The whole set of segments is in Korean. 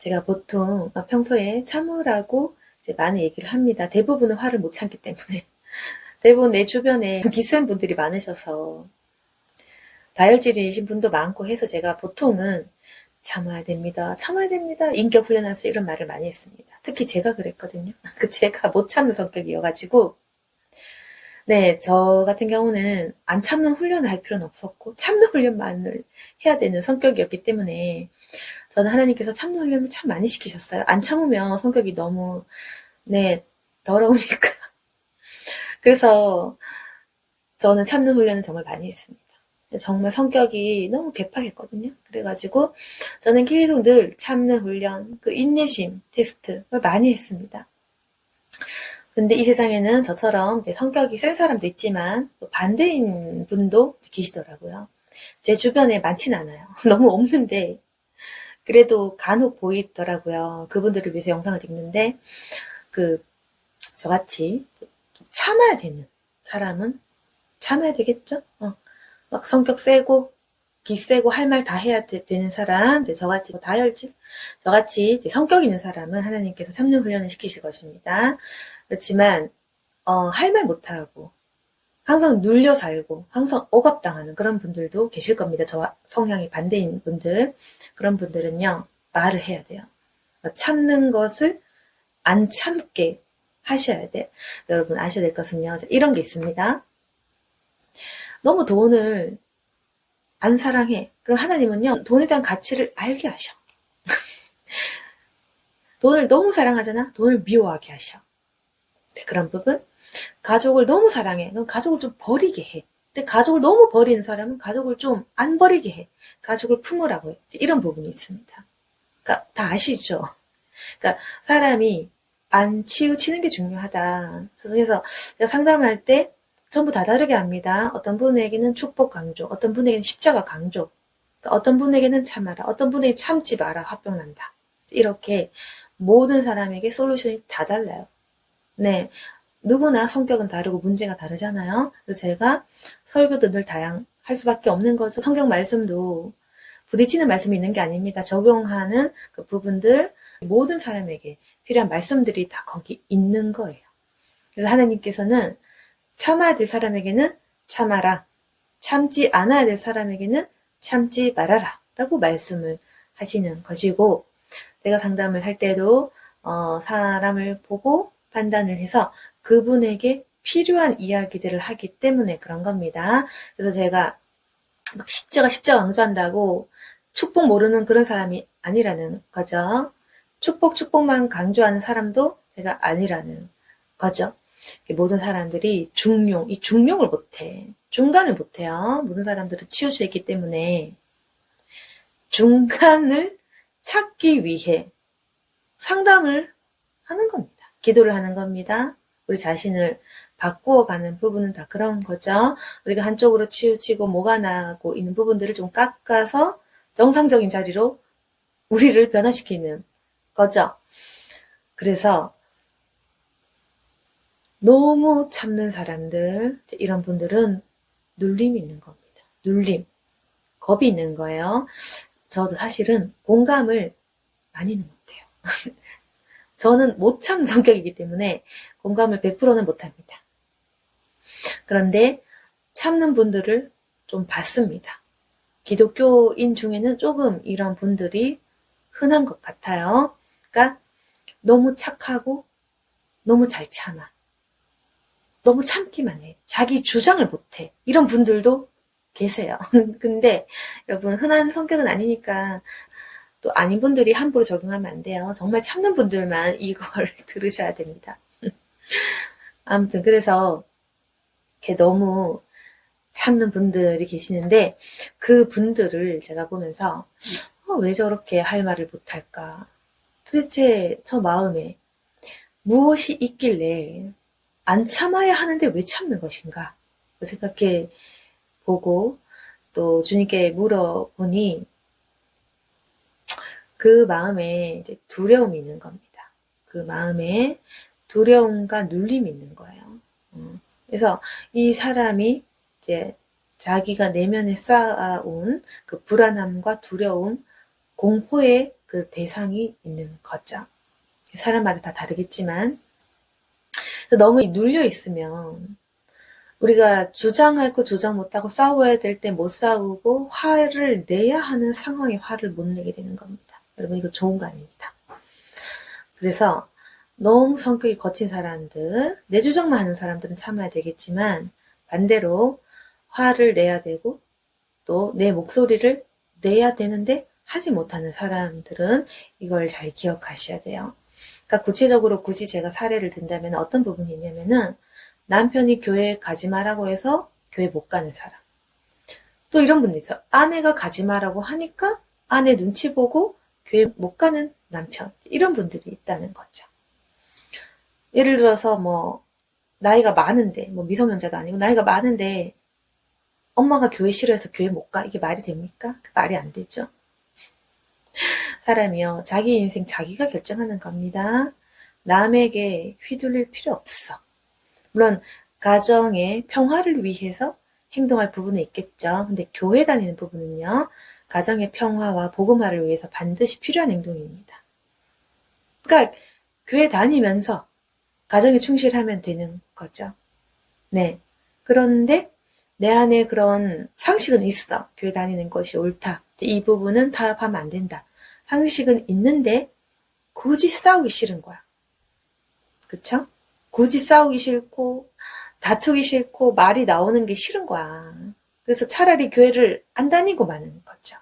제가 보통 평소에 참으라고 이제 많이 얘기를 합니다. 대부분은 화를 못 참기 때문에. 대부분 내 주변에 비슷한 분들이 많으셔서 다혈질이신 분도 많고 해서 제가 보통은 참아야 됩니다. 참아야 됩니다. 인격 훈련하세요. 이런 말을 많이 했습니다. 특히 제가 그랬거든요. 제가 못 참는 성격이어가지고 네, 저 같은 경우는 안 참는 훈련을 할 필요는 없었고 참는 훈련만을 해야 되는 성격이었기 때문에 저는 하나님께서 참는 훈련을 참 많이 시키셨어요. 안 참으면 성격이 너무 네, 더러우니까. 그래서 저는 참는 훈련을 정말 많이 했습니다. 정말 성격이 너무 괴팍했거든요. 그래가지고 저는 계속 늘 참는 훈련, 그 인내심 테스트를 많이 했습니다. 근데 이 세상에는 저처럼 이제 성격이 센 사람도 있지만 반대인 분도 계시더라고요. 제 주변에 많진 않아요. 너무 없는데 그래도 간혹 보이더라고요. 그분들을 위해서 영상을 찍는데 저같이 참아야 되는 사람은 참아야 되겠죠? 막 성격 세고 기세고 할 말 다 해야 되는 사람, 이제 저같이 다혈질, 저같이 이제 성격 있는 사람은 하나님께서 참는 훈련을 시키실 것입니다. 그렇지만 할 말 못하고 항상 눌려 살고 항상 억압당하는 그런 분들도 계실 겁니다. 저와 성향이 반대인 분들, 그런 분들은요 말을 해야 돼요. 참는 것을 안 참게 하셔야 돼요. 여러분 아셔야 될 것은요 이런 게 있습니다. 너무 돈을 안 사랑해. 그럼 하나님은요 돈에 대한 가치를 알게 하셔. 돈을 너무 사랑하잖아. 돈을 미워하게 하셔. 네, 그런 부분. 가족을 너무 사랑해. 그럼 가족을 좀 버리게 해. 근데 가족을 너무 버리는 사람은 가족을 좀 안 버리게 해. 가족을 품으라고 해. 이런 부분이 있습니다. 그러니까 다 아시죠? 그러니까 사람이 안 치우치는 게 중요하다. 그래서 상담할 때 전부 다 다르게 합니다. 어떤 분에게는 축복 강조, 어떤 분에게는 십자가 강조, 그러니까 어떤 분에게는 참아라, 어떤 분에게 참지 마라, 화병난다. 이렇게 모든 사람에게 솔루션이 다 달라요. 네, 누구나 성격은 다르고 문제가 다르잖아요. 그래서 제가 설교도 늘 다양할 수밖에 없는 거죠. 성경 말씀도 부딪히는 말씀이 있는 게 아닙니다. 적용하는 그 부분들, 모든 사람에게 필요한 말씀들이 다 거기 있는 거예요. 그래서 하나님께서는 참아야 될 사람에게는 참아라. 참지 않아야 될 사람에게는 참지 말아라. 라고 말씀을 하시는 것이고, 내가 상담을 할 때도 사람을 보고 판단을 해서 그분에게 필요한 이야기들을 하기 때문에 그런 겁니다. 그래서 제가 막 십자가 강조한다고 축복 모르는 그런 사람이 아니라는 거죠. 축복만 강조하는 사람도 제가 아니라는 거죠. 모든 사람들이 이 중용을 못해. 중간을 못해요. 모든 사람들은 치우쳐 있기 때문에 중간을 찾기 위해 상담을 하는 겁니다. 기도를 하는 겁니다. 우리 자신을 바꾸어가는 부분은 다 그런 거죠. 우리가 한쪽으로 치우치고 뭐가 나고 있는 부분들을 좀 깎아서 정상적인 자리로 우리를 변화시키는 거죠. 그래서 너무 참는 사람들, 이런 분들은 눌림이 있는 겁니다. 눌림, 겁이 있는 거예요. 저도 사실은 공감을 많이는 못해요. 저는 못 참는 성격이기 때문에 공감을 100%는 못합니다. 그런데 참는 분들을 좀 봤습니다. 기독교인 중에는 조금 이런 분들이 흔한 것 같아요. 그러니까 너무 착하고 너무 잘 참아. 너무 참기만 해. 자기 주장을 못해. 이런 분들도 계세요. 근데 여러분 흔한 성격은 아니니까 또 아닌 분들이 함부로 적용하면 안 돼요. 정말 참는 분들만 이걸 들으셔야 됩니다. 아무튼 그래서 이렇게 너무 참는 분들이 계시는데 그 분들을 제가 보면서 왜 저렇게 할 말을 못할까? 도대체 저 마음에 무엇이 있길래 안 참아야 하는데 왜 참는 것인가? 생각해 보고 또 주님께 물어보니 그 마음에 이제 두려움이 있는 겁니다. 그 마음에 두려움과 눌림이 있는 거예요. 그래서 이 사람이 이제 자기가 내면에 쌓아온 그 불안함과 두려움, 공포의 그 대상이 있는 거죠. 사람마다 다 다르겠지만 너무 눌려 있으면 우리가 주장할 거 주장 못하고 싸워야 될 때 못 싸우고 화를 내야 하는 상황에 화를 못 내게 되는 겁니다. 여러분 이거 좋은 거 아닙니다. 그래서 너무 성격이 거친 사람들, 내 주장만 하는 사람들은 참아야 되겠지만 반대로 화를 내야 되고 또 내 목소리를 내야 되는데 하지 못하는 사람들은 이걸 잘 기억하셔야 돼요. 그러니까 구체적으로 굳이 제가 사례를 든다면 어떤 부분이 있냐면은 남편이 교회 가지 마라고 해서 교회 못 가는 사람. 또 이런 분도 있어. 아내가 가지 마라고 하니까 아내 눈치 보고 교회 못 가는 남편. 이런 분들이 있다는 거죠. 예를 들어서 뭐 나이가 많은데 뭐 미성년자도 아니고 나이가 많은데 엄마가 교회 싫어해서 교회 못 가. 이게 말이 됩니까? 말이 안 되죠. 사람이요. 자기 인생 자기가 결정하는 겁니다. 남에게 휘둘릴 필요 없어. 물론 가정의 평화를 위해서 행동할 부분은 있겠죠. 근데 교회 다니는 부분은요. 가정의 평화와 복음화를 위해서 반드시 필요한 행동입니다. 그러니까 교회 다니면서 가정에 충실하면 되는 거죠. 네. 그런데 내 안에 그런 상식은 있어. 교회 다니는 것이 옳다. 이 부분은 타협하면 안 된다. 상식은 있는데 굳이 싸우기 싫은 거야. 그쵸? 굳이 싸우기 싫고 다투기 싫고 말이 나오는 게 싫은 거야. 그래서 차라리 교회를 안 다니고 마는 거죠.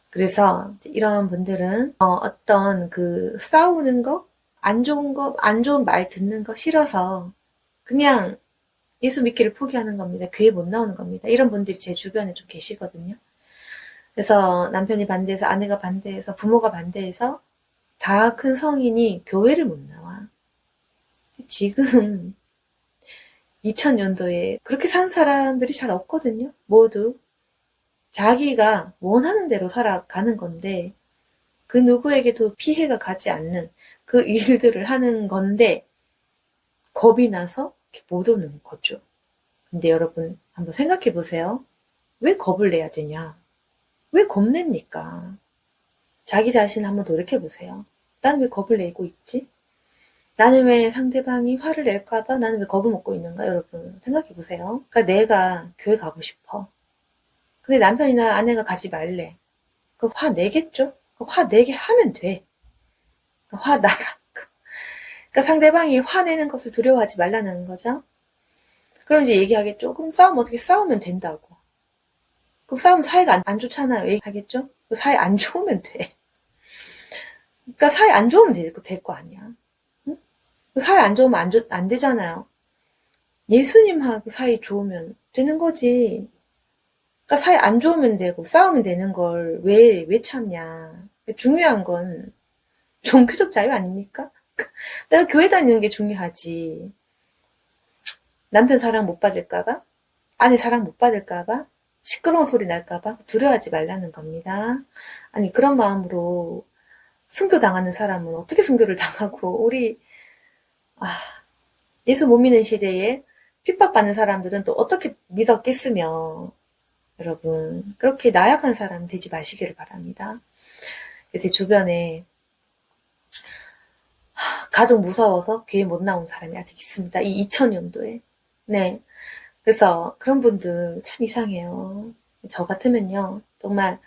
그래서 이런 분들은 어떤 그 싸우는 거, 안 좋은 말 듣는 거 싫어서 그냥 예수 믿기를 포기하는 겁니다. 교회 못 나오는 겁니다. 이런 분들이 제 주변에 좀 계시거든요. 그래서 남편이 반대해서 아내가 반대해서 부모가 반대해서 다 큰 성인이 교회를 못 나와. 지금 2000년도에 그렇게 산 사람들이 잘 없거든요. 모두 자기가 원하는 대로 살아가는 건데 그 누구에게도 피해가 가지 않는 그 일들을 하는 건데 겁이 나서 못 오는 거죠. 근데 여러분 한번 생각해 보세요. 왜 겁을 내야 되냐? 왜 겁냅니까? 자기 자신 한번 돌이켜 보세요. 난 왜 겁을 내고 있지? 나는 왜 상대방이 화를 낼까봐 나는 왜 겁을 먹고 있는가? 여러분 생각해 보세요. 그러니까 내가 교회 가고 싶어. 근데 남편이나 아내가 가지 말래. 그럼 화 내겠죠? 화 내게 하면 돼. 화 나라. 그러니까 상대방이 화내는 것을 두려워하지 말라는 거죠. 그럼 이제 얘기하겠죠. 그럼 싸우면 어떻게 싸우면 된다고. 그럼 싸우면 사이가 안 좋잖아요. 얘기하겠죠. 사이 안 좋으면 돼. 그러니까 사이 안 좋으면 될 거 아니야. 응? 사이 안 좋으면 안 되잖아요. 예수님하고 사이 좋으면 되는 거지. 그러니까 사이 안 좋으면 되고 싸우면 되는 걸 왜 참냐. 중요한 건 종교적 자유 아닙니까? 내가 교회 다니는 게 중요하지. 남편 사랑 못 받을까봐? 아내 사랑 못 받을까봐? 시끄러운 소리 날까봐? 두려워하지 말라는 겁니다. 아니 그런 마음으로 순교 당하는 사람은 어떻게 순교를 당하고 우리 예수 못 믿는 시대에 핍박받는 사람들은 또 어떻게 믿었겠으며 여러분 그렇게 나약한 사람 되지 마시기를 바랍니다. 제 주변에 가족 무서워서 교회 못 나온 사람이 아직 있습니다. 이 2000년도에. 네. 그래서 그런 분들 참 이상해요. 저 같으면요. 정말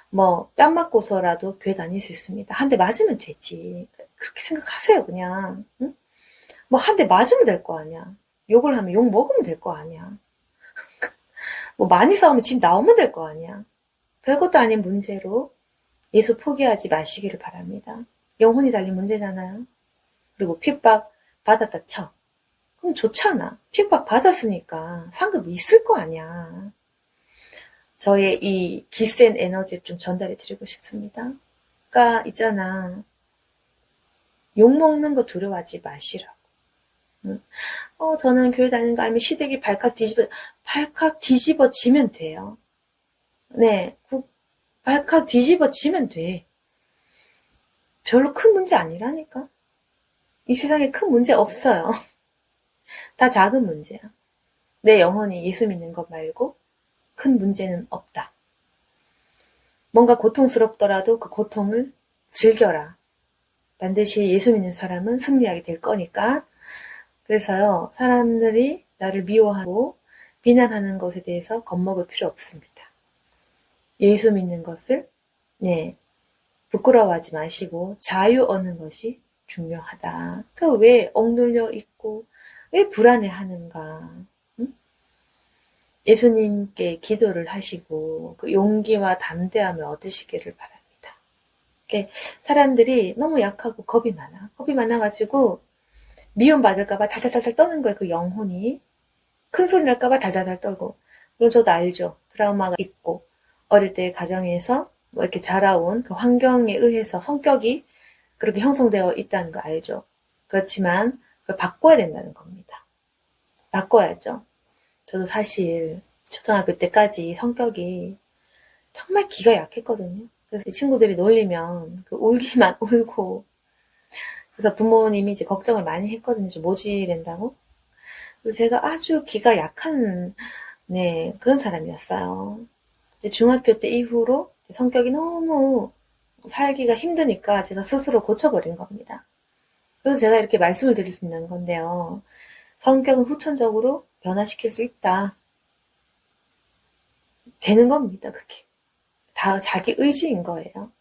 뭐 뺨 맞고서라도 교회 다닐 수 있습니다. 한 대 맞으면 되지. 그렇게 생각하세요 그냥. 응? 뭐 한 대 맞으면 될 거 아니야. 욕을 하면 욕 먹으면 될 거 아니야. 뭐 많이 싸우면 집 나오면 될 거 아니야. 별것도 아닌 문제로 예수 포기하지 마시기를 바랍니다. 영혼이 달린 문제잖아요. 그리고 핍박 받았다 쳐. 그럼 좋잖아. 핍박 받았으니까 상급이 있을 거 아니야. 저의 이 기센 에너지를 좀 전달해 드리고 싶습니다. 그러니까 있잖아. 욕먹는 거 두려워하지 마시라고. 저는 교회 다니는 거 알면 시댁이 발칵 뒤집어지면 돼요. 네. 발칵 뒤집어지면 돼. 별로 큰 문제 아니라니까. 이 세상에 큰 문제 없어요. 다 작은 문제야. 내 영혼이 예수 믿는 것 말고 큰 문제는 없다. 뭔가 고통스럽더라도 그 고통을 즐겨라. 반드시 예수 믿는 사람은 승리하게 될 거니까. 그래서요, 사람들이 나를 미워하고 비난하는 것에 대해서 겁먹을 필요 없습니다. 예수 믿는 것을, 네, 부끄러워하지 마시고 자유 얻는 것이 중요하다. 왜 억눌려 있고, 왜 불안해하는가? 응? 예수님께 기도를 하시고 그 용기와 담대함을 얻으시기를 바랍니다. 사람들이 너무 약하고 겁이 많아. 겁이 많아가지고 미움받을까봐 달달달달 떠는 거예요. 그 영혼이. 큰 소리 날까봐 달달달 떨고. 물론 저도 알죠. 트라우마가 있고 어릴 때 가정에서 뭐 이렇게 자라온 그 환경에 의해서 성격이 그렇게 형성되어 있다는 거 알죠. 그렇지만 그걸 바꿔야 된다는 겁니다. 바꿔야죠. 저도 사실 초등학교 때까지 성격이 정말 기가 약했거든요. 그래서 친구들이 놀리면 그 울기만 울고, 그래서 부모님이 이제 걱정을 많이 했거든요. 좀 모질랜다고. 그래서 제가 아주 기가 약한, 네, 그런 사람이었어요. 중학교 때 이후로 성격이 너무 살기가 힘드니까 제가 스스로 고쳐버린 겁니다. 그래서 제가 이렇게 말씀을 드릴 수 있는 건데요. 성격은 후천적으로 변화시킬 수 있다. 되는 겁니다, 그게. 다 자기 의지인 거예요.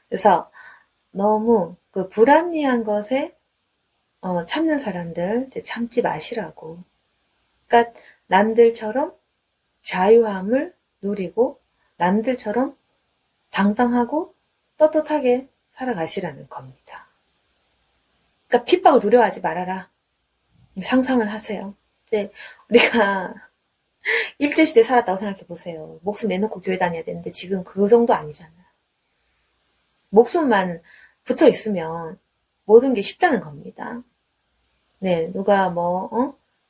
그래서 너무 그 불합리한 것에 참는 사람들 참지 마시라고. 그러니까 남들처럼 자유함을 누리고 남들처럼 당당하고 떳떳하게 살아가시라는 겁니다. 그러니까 핍박을 두려워하지 말아라. 상상을 하세요. 이제 우리가 일제시대 살았다고 생각해 보세요. 목숨 내놓고 교회 다녀야 되는데 지금 그 정도 아니잖아요. 목숨만 붙어 있으면 모든 게 쉽다는 겁니다. 네, 누가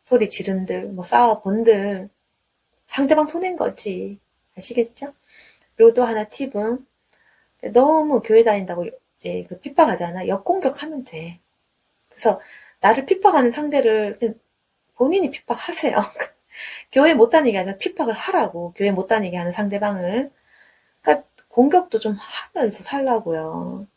소리 지른들, 싸워본들, 상대방 손해인 거지. 아시겠죠? 그리고 또 하나 팁은, 너무 교회 다닌다고 이제 그 핍박하잖아. 역공격하면 돼. 그래서 나를 핍박하는 상대를 본인이 핍박하세요. 교회 못 다니게 하자 핍박을 하라고. 교회 못 다니게 하는 상대방을. 그러니까 공격도 좀 하면서 살라고요.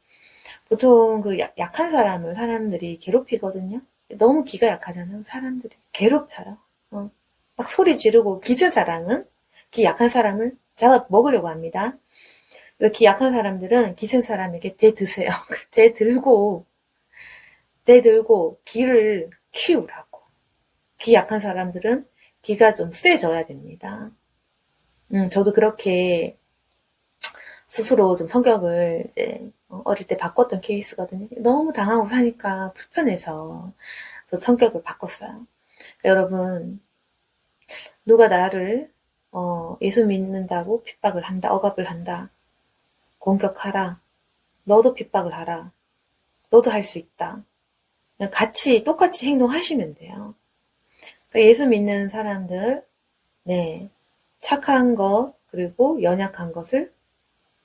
보통 그 약한 사람을 사람들이 괴롭히거든요. 너무 기가 약하잖아요. 사람들이 괴롭혀요. 막 소리 지르고 기센 사람은 기 약한 사람을 잡아 먹으려고 합니다. 기 약한 사람들은 기센 사람에게 대드세요. 대들고 기를 키우라고. 기 약한 사람들은 기가 좀 세져야 됩니다. 저도 그렇게 스스로 좀 성격을 이제 어릴 때 바꿨던 케이스거든요. 너무 당하고 사니까 불편해서 저 성격을 바꿨어요. 그러니까 여러분, 누가 나를 예수 믿는다고 핍박을 한다, 억압을 한다, 공격하라, 너도 핍박을 하라, 너도 할 수 있다. 그냥 똑같이 행동하시면 돼요. 그러니까 예수 믿는 사람들, 네, 착한 것 그리고 연약한 것을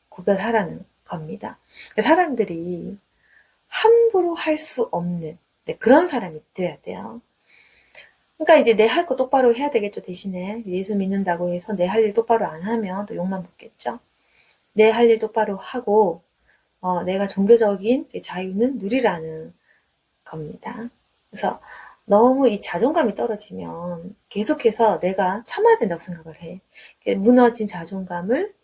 구별하라는 겁니다. 사람들이 함부로 할 수 없는 그런 사람이 돼야 돼요. 그러니까 이제 내 할 거 똑바로 해야 되겠죠. 대신에 예수 믿는다고 해서 내 할 일 똑바로 안 하면 또 욕만 먹겠죠. 내 할 일 똑바로 하고 내가 종교적인 자유는 누리라는 겁니다. 그래서 너무 이 자존감이 떨어지면 계속해서 내가 참아야 된다고 생각을 해. 무너진 자존감을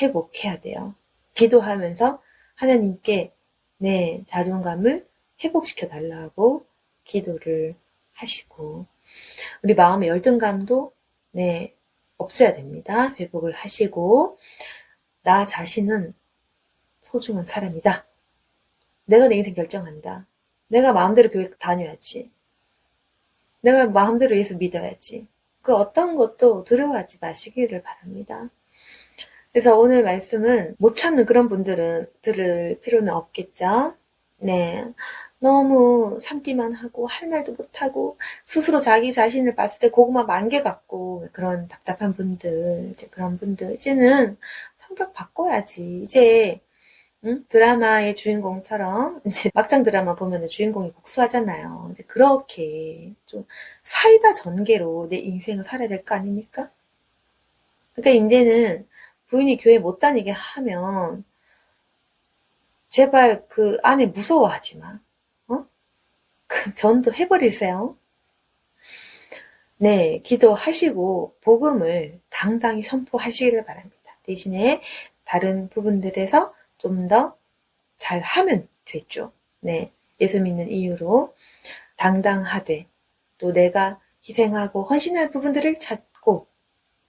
회복해야 돼요. 기도하면서 하나님께 내 자존감을 회복시켜 달라고 기도를 하시고, 우리 마음의 열등감도 없어야 됩니다. 회복을 하시고, 나 자신은 소중한 사람이다. 내가 내 인생 결정한다. 내가 마음대로 교회 다녀야지. 내가 마음대로 예수 믿어야지. 그 어떤 것도 두려워하지 마시기를 바랍니다. 그래서 오늘 말씀은 못 참는 그런 분들은 들을 필요는 없겠죠. 네. 너무 참기만 하고 할 말도 못하고 스스로 자기 자신을 봤을 때 고구마 10,000개 같고 그런 답답한 분들, 그런 분들 이제는 성격 바꿔야지. 이제 드라마의 주인공처럼 이제 막장 드라마 보면 주인공이 복수하잖아요. 이제 그렇게 좀 사이다 전개로 내 인생을 살아야 될 거 아닙니까? 그러니까 이제는 부인이 교회 못 다니게 하면 제발 그 아내 무서워하지 마. 어? 그 전도 해버리세요. 네, 기도하시고 복음을 당당히 선포하시기를 바랍니다. 대신에 다른 부분들에서 좀 더 잘하면 됐죠. 네, 예수 믿는 이유로 당당하되 또 내가 희생하고 헌신할 부분들을 찾고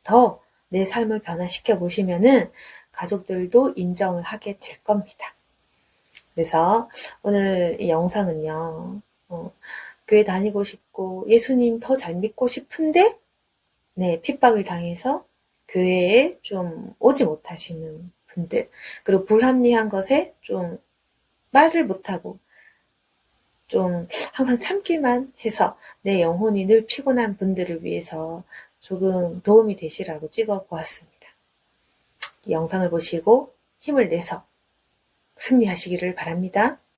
더 내 삶을 변화시켜 보시면은 가족들도 인정을 하게 될 겁니다. 그래서 오늘 이 영상은요, 교회 다니고 싶고 예수님 더 잘 믿고 싶은데 네, 핍박을 당해서 교회에 좀 오지 못하시는 분들, 그리고 불합리한 것에 좀 말을 못하고 좀 항상 참기만 해서 내 영혼이 늘 피곤한 분들을 위해서 조금 도움이 되시라고 찍어 보았습니다. 이 영상을 보시고 힘을 내서 승리하시기를 바랍니다.